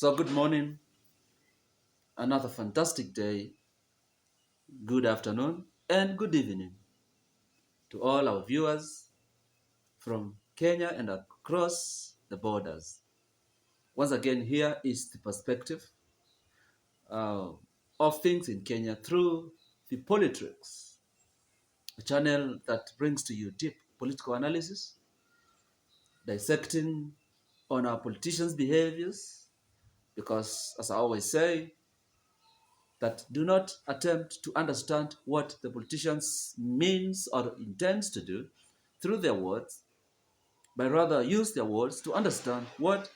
So, good morning, another fantastic day, good afternoon, and good evening to all our viewers from Kenya and across the borders. Once again, here is the perspective uh, of things in Kenya through the Politrix, a channel that brings to you deep political analysis, dissecting on our politicians' behaviors, because, as I always say, that do not attempt to understand what the politicians means or intends to do through their words, but rather use their words to understand what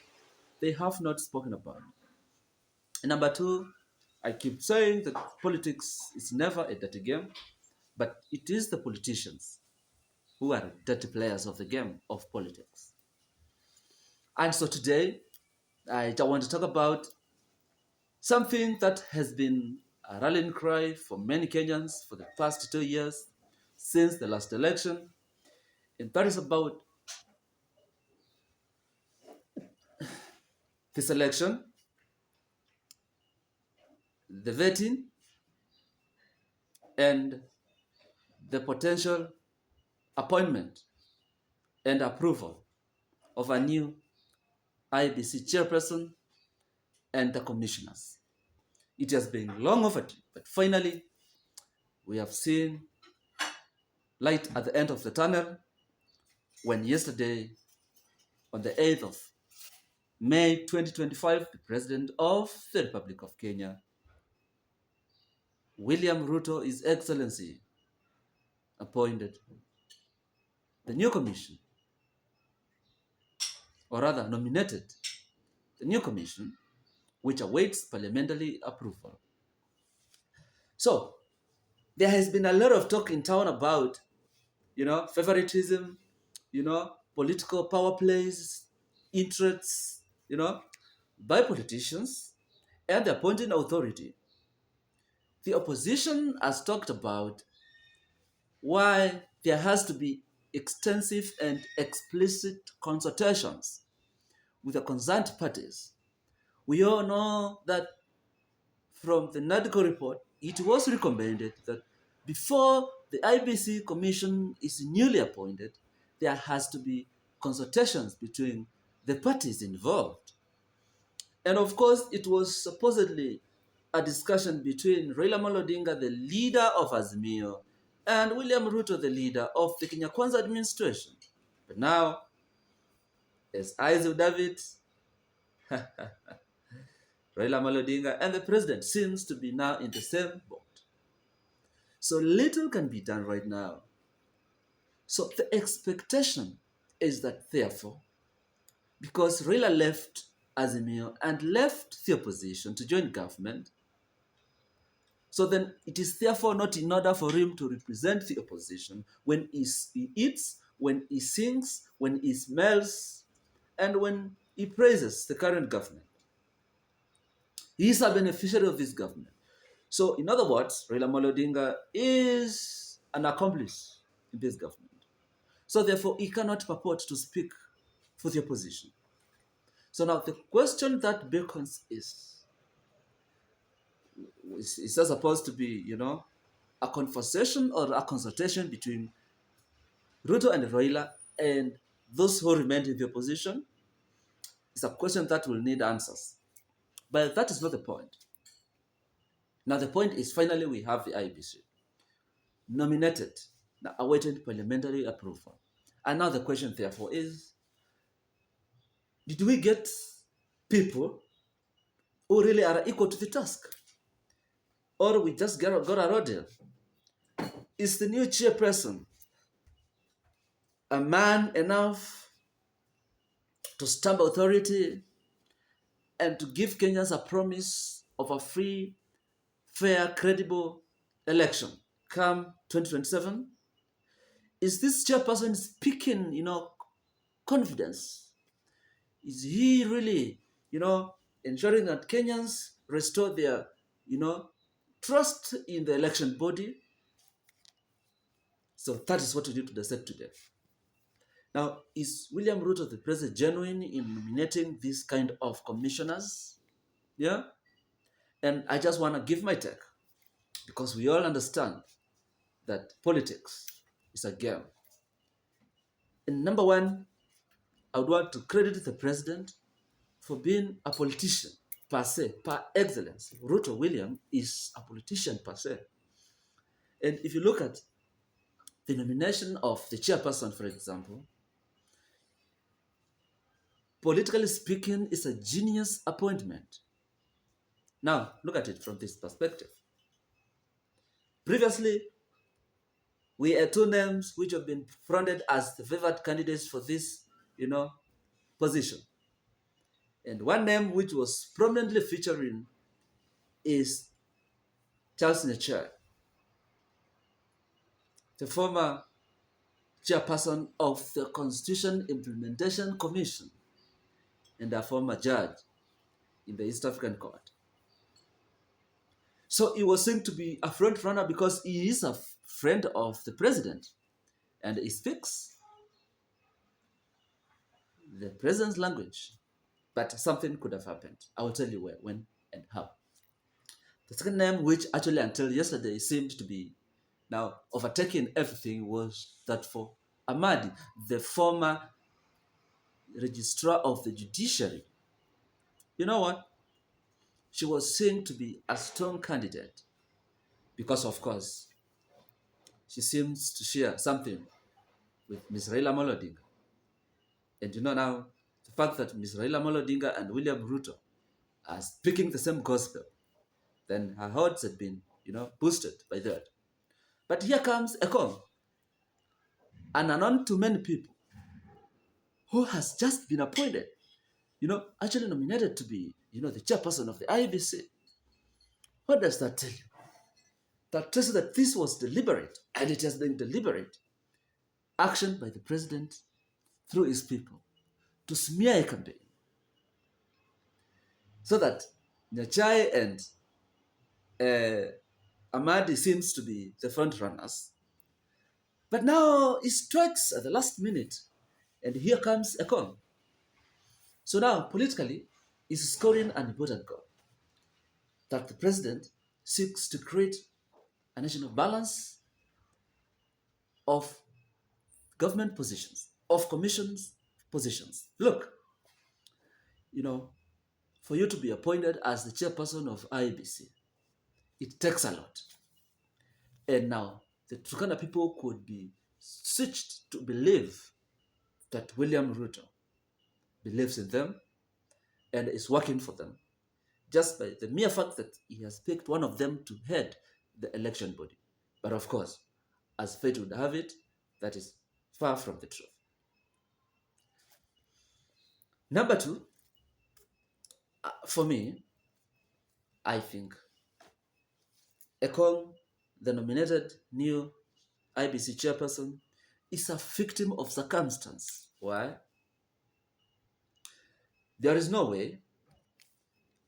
they have not spoken about. And number two, I keep saying that politics is never a dirty game, but it is the politicians who are dirty players of the game of politics. And so today, I want to talk about something that has been a rallying cry for many Kenyans for the past 2 years since the last election, and that is about this election, the vetting, and the potential appointment and approval of a new IEBC chairperson and the commissioners. It has been long overdue, but finally we have seen light at the end of the tunnel when yesterday, on the 8th of May 2025, the President of the Republic of Kenya, William Ruto, His Excellency, appointed the new commission, or rather nominated the new commission, which awaits parliamentary approval. So, there has been a lot of talk in town about, favoritism, political power plays, interests, by politicians and the appointing authority. The opposition has talked about why there has to be extensive and explicit consultations with the concerned parties. We all know that from the NADCO report, it was recommended that before the IEBC Commission is newly appointed, there has to be consultations between the parties involved. And of course, it was supposedly a discussion between Raila Amolo Odinga, the leader of Azimio, and William Ruto, the leader of the Kenya Kwanza administration. But now, as eyes of David, Raila Amolo Odinga and the president seems to be now in the same boat. So little can be done right now. So the expectation is that, therefore, because Raila left Azimio and left the opposition to join government, so then it is therefore not in order for him to represent the opposition when he eats, when he sings, when he smells, and when he praises the current government. He is a beneficiary of this government. So, in other words, Raila Amolo Odinga is an accomplice in this government. So, therefore, he cannot purport to speak for the opposition. So now the question that beckons is that supposed to be, a conversation or a consultation between Ruto and Raila and those who remained in the opposition? It's a question that will need answers. But that is not the point. Now the point is, finally we have the IEBC nominated, now awaiting parliamentary approval. And now the question therefore is, did we get people who really are equal to the task? Or we just got a rodeo? Is the new chairperson a man enough to stamp authority and to give Kenyans a promise of a free, fair, credible election come 2027? Is this chairperson speaking, confidence? Is he really, ensuring that Kenyans restore their, trust in the election body? So that is what we need to dissect today. Now, is William Ruto, the president, genuine in nominating this kind of commissioners? Yeah? And I just want to give my take because we all understand that politics is a game. And number one, I would want to credit the president for being a politician per se, par excellence. Ruto William is a politician per se. And if you look at the nomination of the chairperson, for example, politically speaking, is a genius appointment. Now, look at it from this perspective. Previously, we had two names which have been fronted as the favored candidates for this, position. And one name which was prominently featuring is Charles Nechai, the former chairperson of the Constitution Implementation Commission and a former judge in the East African Court. So he was seen to be a front runner because he is a friend of the president and he speaks the president's language. But something could have happened. I will tell you where, when, and how. The second name, which actually until yesterday seemed to be now overtaking everything, was that for Amadi, the former registrar of the judiciary. You know what? She was seen to be a strong candidate because, of course, she seems to share something with Ms. Raila Molodinga. And now, the fact that Ms. Raila Molodinga and William Ruto are speaking the same gospel, then her odds had been, boosted by that. But here comes Ekong, an unknown to many people, who has just been appointed, actually nominated to be, the chairperson of the IEBC. What does that tell you? That tells you that this was deliberate, and it has been deliberate action by the president through his people to smear a campaign so that Nyachai and Amadi seems to be the front runners. But now it strikes at the last minute, and here comes Ekong. So now, politically, is scoring an important goal that the president seeks to create a national balance of government positions, of commissions positions. Look, for you to be appointed as the chairperson of IEBC, it takes a lot. And now, the Turkana people could be switched to believe that William Ruto believes in them and is working for them, just by the mere fact that he has picked one of them to head the election body. But of course, as fate would have it, that is far from the truth. Number two, for me, I think Ekong, the nominated new IEBC chairperson, is a victim of circumstance. Why? There is no way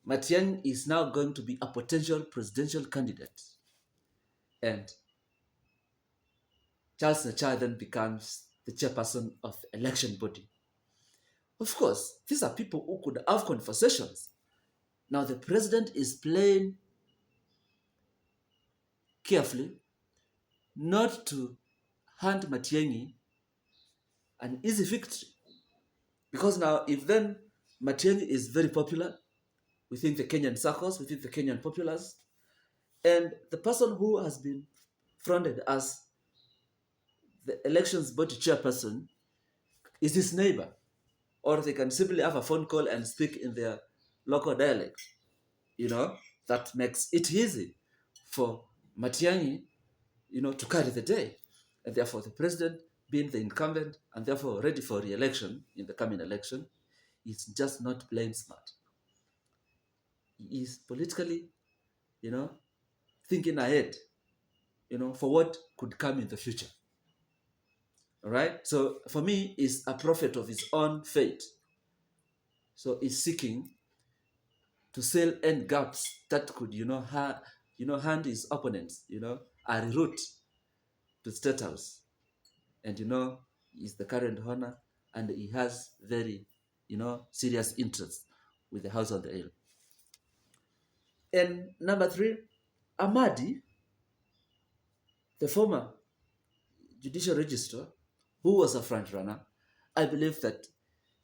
Matiang'i is now going to be a potential presidential candidate, and Charles Nechai then becomes the chairperson of the election body. Of course, these are people who could have conversations. Now the president is playing carefully not to hand Matiang'i an easy victory. Because now, if then Matiang'i is very popular within the Kenyan circles, within the Kenyan populace, and the person who has been fronted as the elections body chairperson is his neighbor, or they can simply have a phone call and speak in their local dialect, that makes it easy for Matiang'i, to carry the day. And therefore, the president, being the incumbent and therefore ready for re-election in the coming election, is just not playing smart. He is politically, thinking ahead, for what could come in the future. All right? So for me, he's a prophet of his own fate. So he's seeking to fill end gaps that could, hand his opponents, a route to State House. And, he's the current honor, and he has very, serious interest with the House on the Hill. And number three, Amadi, the former judicial registrar, who was a front runner, I believe that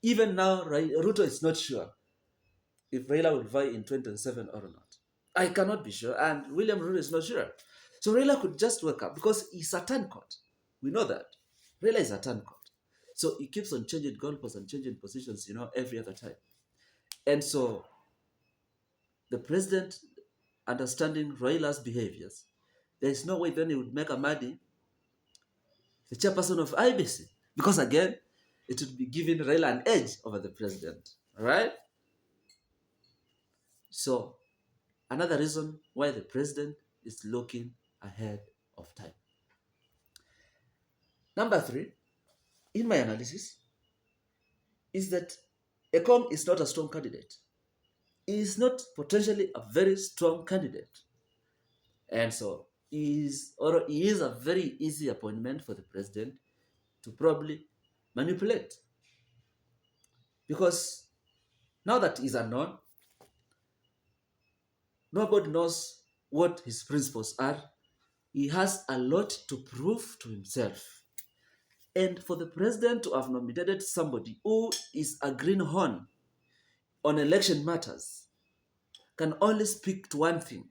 even now, Ruto is not sure if Raila will vie in 2027 or not. I cannot be sure, and William Ruto is not sure. So Raila could just wake up because he's a turncoat. We know that. Raila is a turncoat. So he keeps on changing goalposts and changing positions, every other time. And so the president, understanding Raila's behaviors, there is no way then he would make Amadi the chairperson of IBC. Because again, it would be giving Raila an edge over the president. All right? So another reason why the president is looking ahead of time. Number three, in my analysis, is that Ekong is not a strong candidate. He is not potentially a very strong candidate. And so he is a very easy appointment for the president to probably manipulate. Because now that he's unknown, nobody knows what his principles are. He has a lot to prove to himself. And for the president to have nominated somebody who is a greenhorn on election matters can only speak to one thing,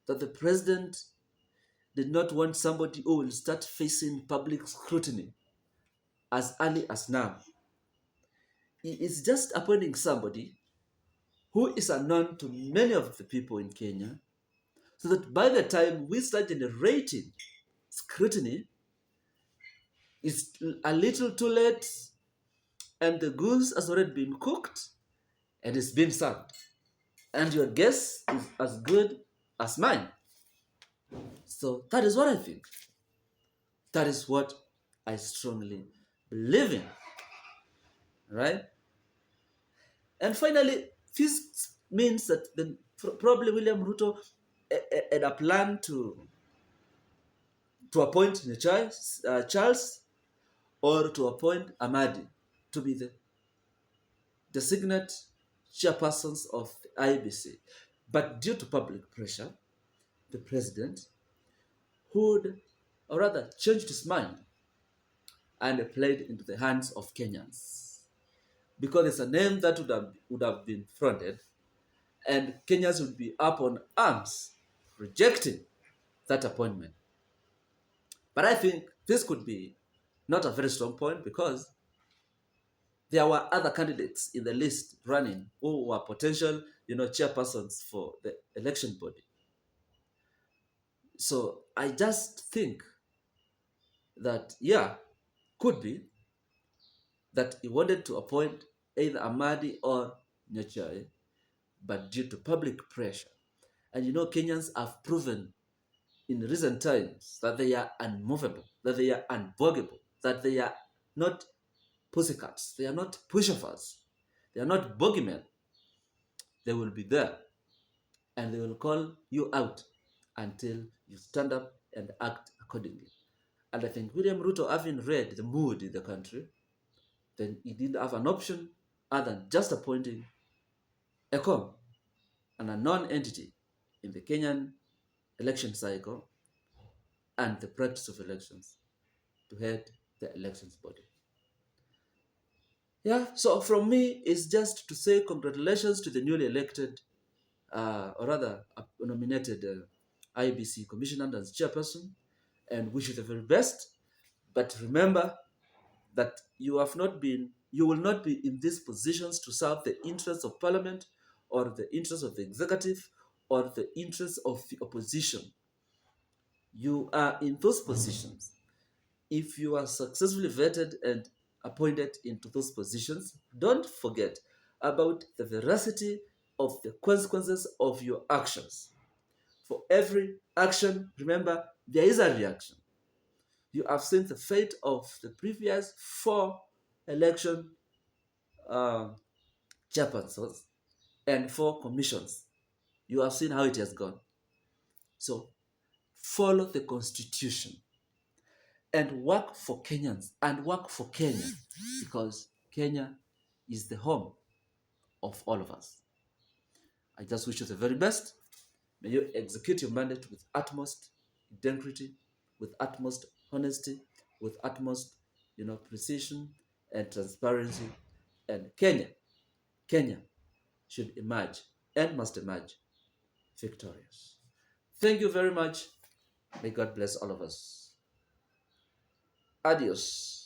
that the president did not want somebody who will start facing public scrutiny as early as now. He is just appointing somebody who is unknown to many of the people in Kenya, so that by the time we start generating scrutiny, it's a little too late and the goose has already been cooked and it's been served. And your guess is as good as mine. So that is what I think. That is what I strongly believe in. Right? And finally, this means that probably William Ruto had a plan to appoint Charles or to appoint Amadi to be the designate chairpersons of the IBC. But due to public pressure, the president would, or rather, changed his mind and played into the hands of Kenyans. Because it's a name that would have been fronted, and Kenyans would be up on arms rejecting that appointment. But I think this could be not a very strong point because there were other candidates in the list running who were potential, chairpersons for the election body. So I just think that, could be that he wanted to appoint either Amadi or Nyachae, but due to public pressure. And Kenyans have proven in recent times that they are unmovable, that they are unbuggable, that they are not pussycats, they are not pushovers, they are not bogeymen. They will be there and they will call you out until you stand up and act accordingly. And I think William Ruto, having read the mood in the country, then he didn't have an option other than just appointing Ekong, an unknown entity in the Kenyan election cycle and the practice of elections, to head the elections body. So from me, it's just to say congratulations to the newly elected, or rather nominated IBC commissioner as chairperson, and wish you the very best. But remember that you will not be in these positions to serve the interests of parliament or the interests of the executive or the interests of the opposition. You are in those positions. If you are successfully vetted and appointed into those positions, don't forget about the veracity of the consequences of your actions. For every action, remember, there is a reaction. You have seen the fate of the previous 4 election chairpersons and 4 commissions. You have seen how it has gone. So follow the constitution and work for Kenyans and work for Kenya, because Kenya is the home of all of us. I just wish you the very best. May you execute your mandate with utmost integrity, with utmost honesty, with utmost, precision and transparency. And Kenya should emerge and must emerge victorious. Thank you very much. May God bless all of us. Adios.